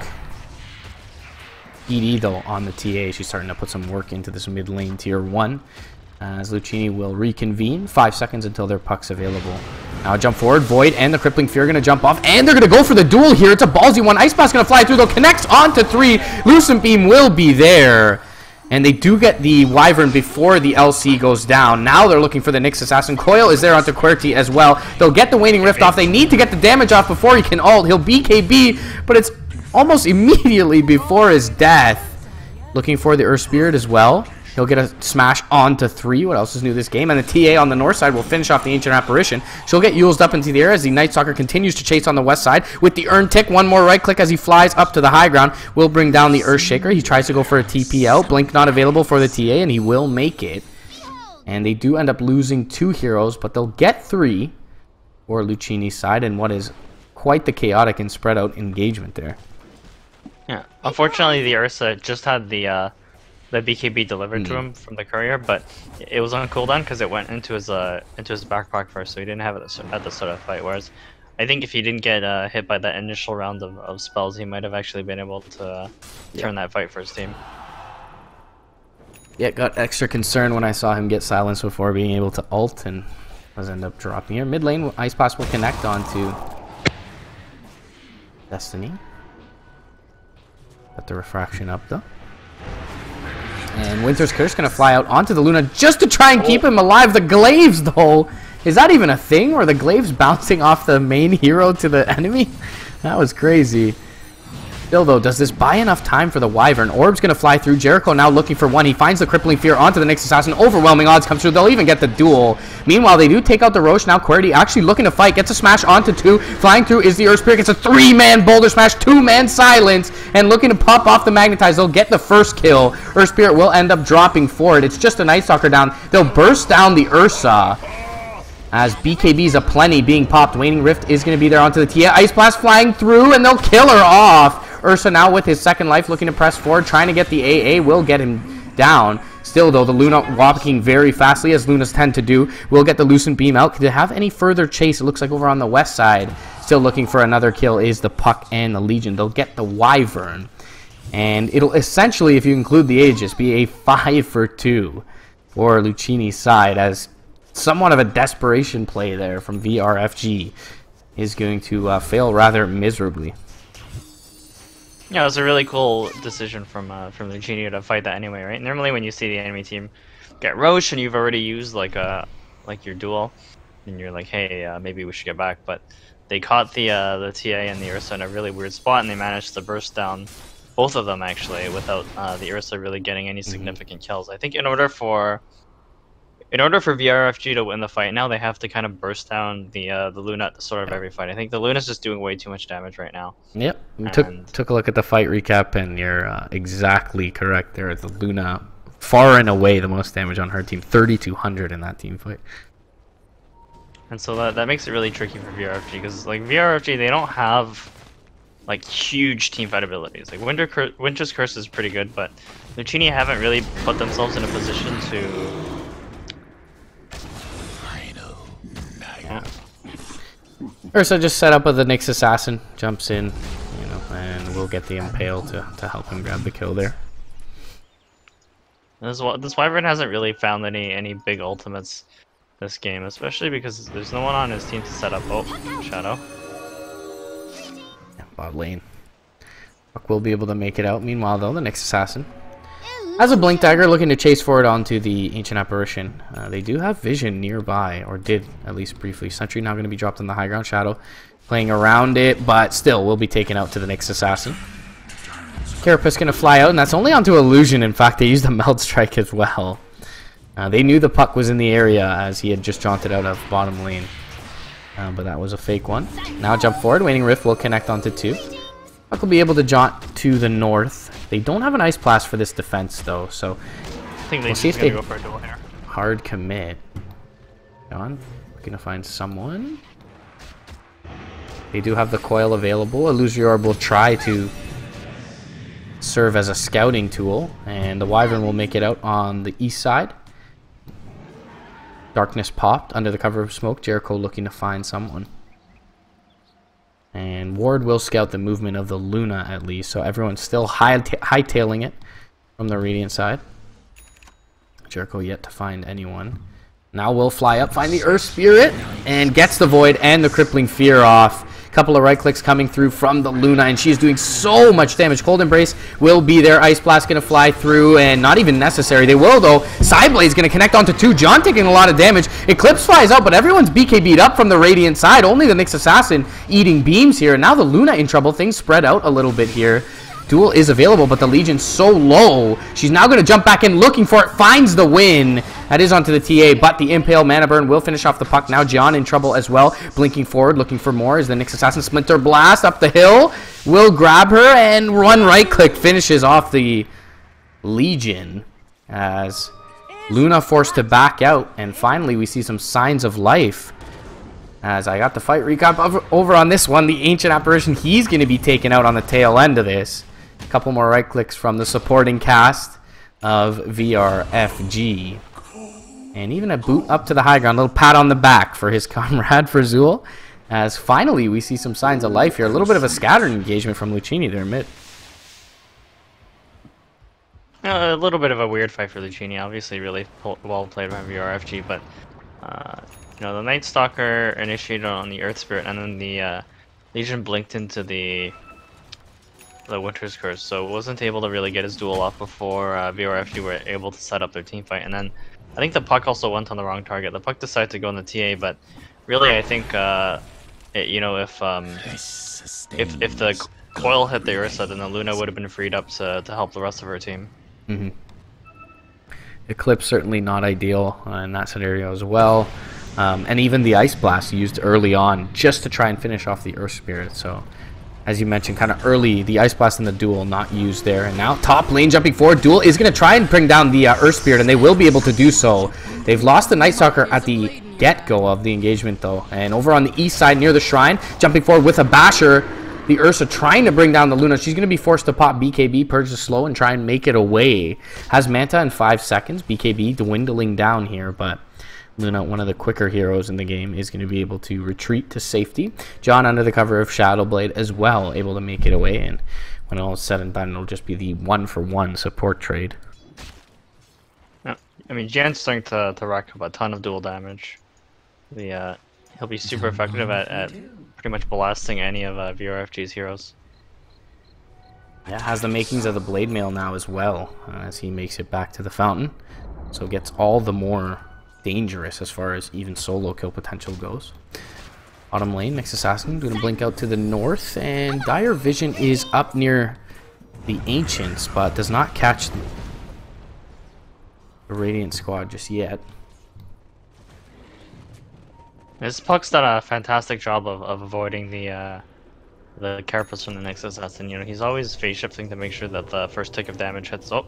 ED, though, on the TA. She's starting to put some work into this mid lane tier 1. As Luccini will reconvene. 5 seconds until their puck's available. Now jump forward. Void and the Crippling Fear are going to jump off. And they're going to go for the duel here. It's a ballsy one. Ice Blast going to fly through, though. Connects onto 3. Lucent Beam will be there. And they do get the Wyvern before the LC goes down. Now they're looking for the Nyx Assassin. Coil is there onto QWERTY as well. They'll get the Waning Rift off. They need to get the damage off before he can ult. He'll BKB, but it's almost immediately before his death. Looking for the Earth Spirit as well. He'll get a smash onto 3. What else is new this game? And the TA on the north side will finish off the Ancient Apparition. She'll get used up into the air as the Night Stalker continues to chase on the west side. With the Earn Tick, one more right click as he flies up to the high ground. Will bring down the Earth Shaker. He tries to go for a TPL. Blink not available for the TA, and he will make it. And they do end up losing 2 heroes, but they'll get 3 for Luccini's side in what is quite the chaotic and spread out engagement there. Yeah, unfortunately the Ursa just had the BKB delivered to him from the courier, but it was on cooldown because it went into his backpack first, so he didn't have it at the start of the fight. Whereas, I think if he didn't get hit by that initial round of spells, he might have actually been able to turn that fight for his team. Yeah, got extra concerned when I saw him get silenced before being able to ult, and was end up dropping here. Mid lane, Ice Blast will connect onto Destiny. Got the refraction up though. And Winter's Curse going to fly out onto the Luna just to try and keep him alive. The Glaives, though. Is that even a thing? Where the Glaives bouncing off the main hero to the enemy? That was crazy. Still, though, does this buy enough time for the Wyvern? Orb's going to fly through. Jericho now looking for one. He finds the Crippling Fear onto the Nyx Assassin. Overwhelming odds come through. They'll even get the duel. Meanwhile, they do take out the Roche. Now QWERTY actually looking to fight. Gets a smash onto 2. Flying through is the Earth Spirit. Gets a 3-man Boulder Smash. 2-man Silence. And looking to pop off the Magnetize. They'll get the first kill. Earth Spirit will end up dropping for it. It's just a Night Stalker down. They'll burst down the Ursa. As BKB's aplenty being popped. Waning Rift is going to be there onto the Tia. Ice Blast flying through. And they'll kill her off. Ursa now with his second life looking to press forward, trying to get the AA, will get him down. Still, though, the Luna walking very fastly, as Lunas tend to do, will get the Lucent Beam out. To have any further chase, it looks like over on the west side, still looking for another kill is the Puck and the Legion. They'll get the Wyvern. And it'll essentially, if you include the Aegis, be a 5-for-2 for Luccini's side, as somewhat of a desperation play there from VRFG is going to fail rather miserably. Yeah, it was a really cool decision from Luccini to fight that anyway, right? Normally, when you see the enemy team get Roche and you've already used like your duel, and you're like, hey, maybe we should get back. But they caught the TA and the Ursa in a really weird spot, and they managed to burst down both of them actually without the Ursa really getting any significant kills. I think in order for VRFG to win the fight now, they have to kind of burst down the Luna at the start of every fight. I think the Luna's just doing way too much damage right now. Yep, we took a look at the fight recap, and you're exactly correct there. The Luna, far and away the most damage on her team, 3,200 in that team fight. And so that makes it really tricky for VRFG, because like VRFG, they don't have like huge team fight abilities. Like Winter's Curse is pretty good, but Luccini haven't really put themselves in a position to. Ursa just set up with the Nyx Assassin, jumps in, you know, and we'll get the Impale to help him grab the kill there. This Wyvern hasn't really found any big ultimates this game, especially because there's no one on his team to set up. Oh, Shadow. Yeah, bot lane. Puck will be able to make it out. Meanwhile, though, the Nyx Assassin has a Blink Dagger looking to chase forward onto the Ancient Apparition. They do have vision nearby, or did at least briefly. Sentry now going to be dropped on the high ground. Shadow playing around it, but still will be taken out to the Nyx Assassin. Carapace going to fly out, and that's only onto Illusion. In fact, they used a Meld Strike as well. They knew the Puck was in the area as he had just jaunted out of bottom lane. But that was a fake one. Now jump forward. Waning Rift will connect onto 2. Puck will be able to jaunt to the north. They don't have an Ice Blast for this defense, though, so I think we'll see if gonna they go for a duel here. hard commit. John, looking to find someone. They do have the coil available. Illusory Orb will try to serve as a scouting tool, and the Wyvern will make it out on the east side. Darkness popped under the cover of smoke. Jericho looking to find someone. And Ward will scout the movement of the Luna at least, so everyone's still hightailing it from the Radiant side. Jericho yet to find anyone. Now will fly up, find the Earth Spirit, and gets the Void and the Crippling Fear off. Couple of right clicks coming through from the Luna, and she's doing so much damage. Cold Embrace will be there. Ice Blast going to fly through, and not even necessary. They will, though. Sideblade's going to connect onto 2. John taking a lot of damage. Eclipse flies out, but everyone's BKB'd up from the Radiant side. Only the Nyx Assassin eating beams here. And now the Luna in trouble. Things spread out a little bit here. Duel is available, but the Legion's so low. She's now going to jump back in, looking for it. Finds the win. That is onto the TA, but the Impale Mana Burn will finish off the puck. Now John in trouble as well. Blinking forward, looking for more. Is the Nyx Assassin Splinter Blast up the hill. Will grab her, and one right click finishes off the Legion. As Luna forced to back out, and finally we see some signs of life. As I got the fight recap over on this one. The Ancient Apparition, he's going to be taken out on the tail end of this. A couple more right clicks from the supporting cast of VRFG. And even a boot up to the high ground. A little pat on the back for his comrade, for Zool. As finally we see some signs of life here. A little bit of a scattered engagement from Luccini there mid. A little bit of a weird fight for Luccini. Obviously really well played by VRFG, but you know, the Night Stalker initiated on the Earth Spirit, and then the Legion blinked into the Winter's Curse, so wasn't able to really get his duel off before VRFG were able to set up their team fight. And then I think the puck also went on the wrong target. The puck decided to go in the TA, but really I think you know, if the coil hit the Ursa, then the Luna would have been freed up to help the rest of her team. Mm-hmm. Eclipse certainly not ideal in that scenario as well. And even the Ice Blast used early on just to try and finish off the Earth Spirit. So, as you mentioned, kind of early, the Ice Blast and the Duel not used there. And now top lane jumping forward. Duel is going to try and bring down the Earth Spirit, and they will be able to do so. They've lost the Night Stalker at the get-go of the engagement, though. And over on the east side near the Shrine, jumping forward with a Basher. The Ursa trying to bring down the Luna. She's going to be forced to pop BKB, purge the slow, and try and make it away. Has Manta in 5 seconds. BKB dwindling down here, but Luna, one of the quicker heroes in the game, is going to be able to retreat to safety. John under the cover of Shadowblade as well, able to make it away. And when all is said and done, it'll just be the 1-for-1 support trade. Yeah, I mean, Jan's starting to rack up a ton of dual damage. He'll be super effective at pretty much blasting any of VRFG's heroes. Yeah, has the makings of the Blade Mail now as well, as he makes it back to the fountain. So gets all the more dangerous as far as even solo kill potential goes. Bottom lane, Nyx Assassin going to blink out to the north, and Dire Vision is up near the Ancients, but does not catch the Radiant squad just yet. This puck's done a fantastic job of avoiding the carapace from the Nyx Assassin. You know, he's always phase shifting to make sure that the first tick of damage hits. Oh,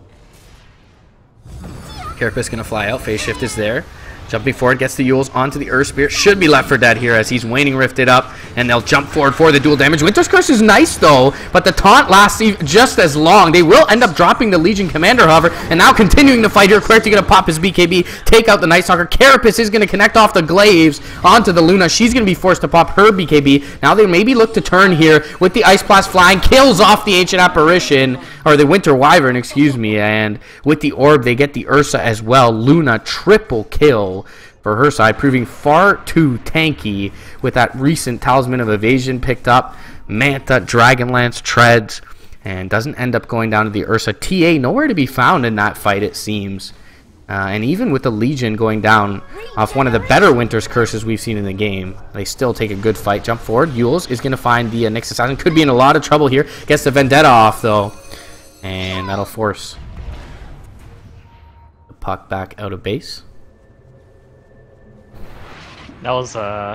Carapace going to fly out. Phase shift is there. Jumping forward, gets the Yules onto the Earth Spirit. Should be left for dead here as he's Waning Rifted up, and they'll jump forward for the dual damage. Winter's Curse is nice, though, but the taunt lasts just as long. They will end up dropping the Legion Commander, however, and now continuing the fight here. Querty going to pop his BKB, take out the Night Stalker. Carapace is going to connect off the Glaives onto the Luna. She's going to be forced to pop her BKB. Now they maybe look to turn here with the Ice Blast flying. Kills off the Ancient Apparition, or the Winter Wyvern, excuse me, and with the Orb, they get the Ursa as well. Luna triple kill for her side, proving far too tanky with that recent Talisman of Evasion picked up. Manta, Dragonlance, Treads, and doesn't end up going down to the Ursa. TA nowhere to be found in that fight, it seems. And even with the Legion going down off one of the better Winter's Curses we've seen in the game, they still take a good fight. Jump forward. Yules is going to find the Nyx Assassin. Could be in a lot of trouble here. Gets the Vendetta off, though. And that'll force the puck back out of base. that was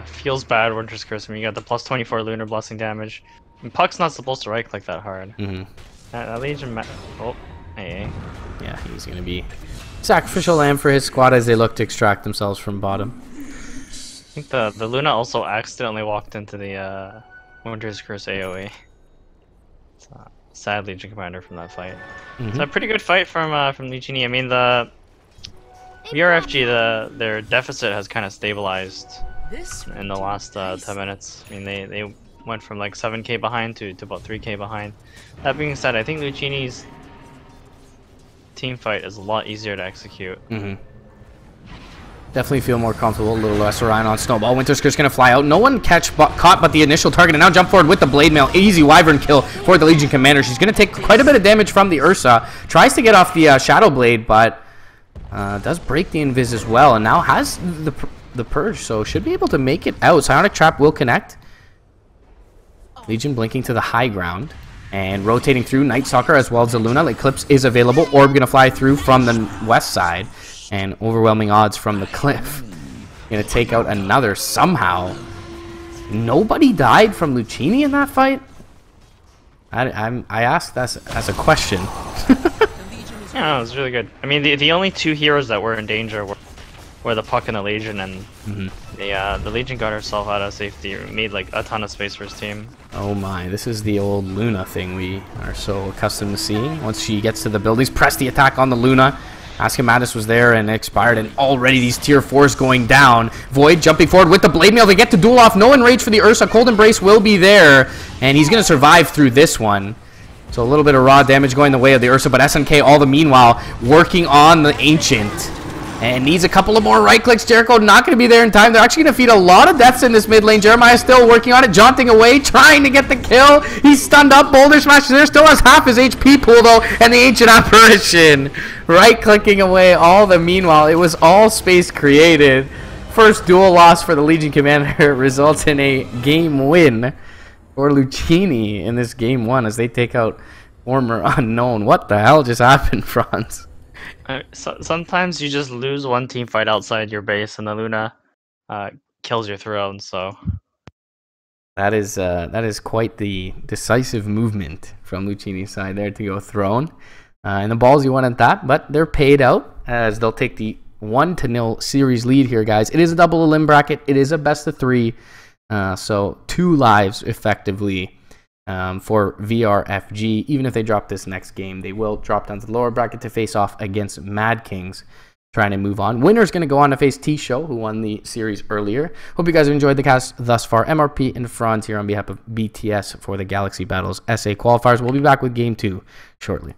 feels bad Winter's Curse when you got the +24 lunar blessing damage. And puck's not supposed to right click that hard. Mm-hmm. Legion. Oh, hey. Yeah, he's going to be sacrificial lamb for his squad as they look to extract themselves from bottom. I think the Luna also accidentally walked into the Winter's Curse AoE. So, sad Legion commander from that fight. It's a pretty good fight from Luccini. I mean, the VRFG, their deficit has kind of stabilized in the last 10 minutes. I mean, they went from like 7k behind to about 3k behind. That being said, I think Luccini's team fight is a lot easier to execute. Definitely feel more comfortable. A little less Orion on Snowball. Winter's Curse going to fly out. No one caught but the initial target. And now jump forward with the Blade Mail. Easy Wyvern kill for the Legion Commander. She's going to take quite a bit of damage from the Ursa. Tries to get off the Shadow Blade, but does break the Invis as well. And now has the Purge, so should be able to make it out. Psionic Trap will connect. Legion blinking to the high ground. And rotating through Night Stalker as well as the Luna. Eclipse is available. Orb going to fly through from the west side. And overwhelming odds from the cliff. Gonna take out another somehow. Nobody died from Luccini in that fight? I asked that as a question. Yeah, it was really good. I mean, the only two heroes that were in danger were the Puck and the Legion, and the Legion got herself out of safety. Made like a ton of space for his team. Oh my, this is the old Luna thing we are so accustomed to seeing. Once she gets to the buildings, press the attack on the Luna. Ascamatus was there and expired, and already these tier 4s going down. Void jumping forward with the Blade Mail. They get to duel off. No enrage for the Ursa. Cold Embrace will be there, and he's going to survive through this one. So a little bit of raw damage going the way of the Ursa, but SNK all the meanwhile working on the Ancient. And needs a couple of more right clicks. Jericho not going to be there in time. They're actually going to feed a lot of deaths in this mid lane. Jeremiah still working on it, jaunting away, trying to get the kill. He's stunned up. Boulder Smash there. Still has half his HP pool, though. And the Ancient Apparition right-clicking away all the meanwhile. It was all space created. First duel loss for the Legion Commander results in a game win for Luccini in this game 1 as they take out former unknown. What the hell just happened, Franz? Sometimes you just lose one team fight outside your base, and the Luna kills your throne. So that is quite the decisive movement from Luccini's side there to go throne. And the ballsy one at that, but they're paid out as they'll take the 1-0 series lead here, guys. It is a double elim bracket. It is a best of 3, so 2 lives effectively. For VRFG, even if they drop this next game, they will drop down to the lower bracket to face off against Mad Kings, trying to move on. Winner's going to go on to face T-Show, who won the series earlier. Hope you guys have enjoyed the cast thus far. MRP and Franz here on behalf of BTS for the Galaxy Battles SA Qualifiers. We'll be back with Game 2 shortly.